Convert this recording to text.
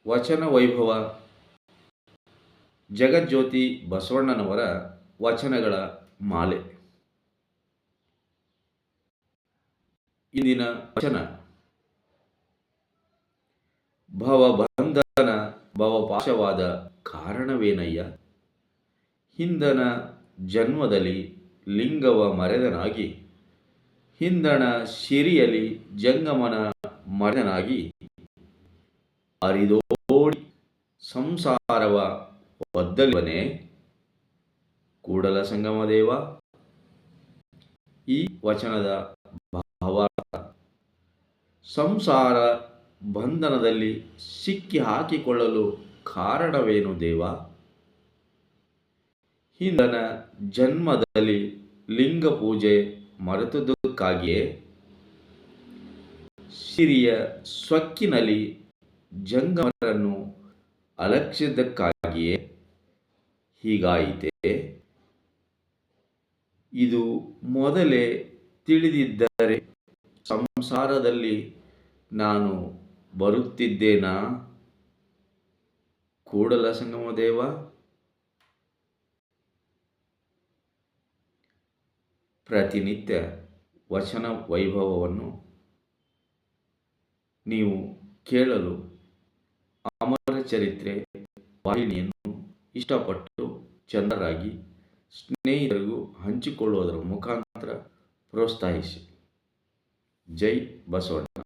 ವಚನ ವೈಭವ ಜಗಜ್ಯೋತಿ ಬಸವಣ್ಣನವರ ವಚನಗಳ ಮಾಲೆ. ಇಂದಿನ ವಚನ: ಭವಬಂಧನ ಭವಪಾಶವಾದ ಕಾರಣವೇನಯ್ಯ, ಹಿಂದನ ಜನ್ಮದಲ್ಲಿ ಲಿಂಗವ ಮರೆದನಾಗಿ, ಹಿಂದಣ ಸಿರಿಯಲಿ ಜಂಗಮನ ಮರೆದನಾಗಿ, ಅರಿದೋಡಿ ಸಂಸಾರವ ಒದ್ದಲಿವನೇ ಕೂಡಲ ಸಂಗಮ ದೇವ. ಈ ವಚನದ ಭಾವಾರ್ಥ: ಸಂಸಾರ ಬಂಧನದಲ್ಲಿ ಸಿಕ್ಕಿ ಹಾಕಿಕೊಳ್ಳಲು ಕಾರಣವೇನು ದೇವ? ಹಿಂದನ ಜನ್ಮದಲ್ಲಿ ಲಿಂಗ ಪೂಜೆ ಮರೆತುದಕ್ಕಾಗಿಯೇ, ಸಿರಿಯ ಸೊಕ್ಕಿನಲ್ಲಿ ಜಂಗಮರನ್ನು ಅಲಕ್ಷಿದ್ದಕ್ಕಾಗಿಯೇ ಹೀಗಾಯಿತೆ? ಇದು ಮೊದಲೇ ತಿಳಿದಿದ್ದರೆ ಸಂಸಾರದಲ್ಲಿ ನಾನು ಬರುತ್ತಿದ್ದೇನಾ ಕೂಡಲ ಸಂಗಮ ದೇವ? ಪ್ರತಿನಿತ್ಯ ವಚನ ವೈಭವವನ್ನು ನೀವು ಕೇಳಲು ಅಮರ ಚರಿತ್ರೆ ವಾಹಿನಿಯನ್ನು ಇಷ್ಟಪಟ್ಟು ಚಂದರಾಗಿ ಸ್ನೇಹಿತರಿಗೂ ಹಂಚಿಕೊಳ್ಳುವುದರ ಮುಖಾಂತರ ಪ್ರೋತ್ಸಾಹಿಸಿ. ಜೈ ಬಸವಣ್ಣ.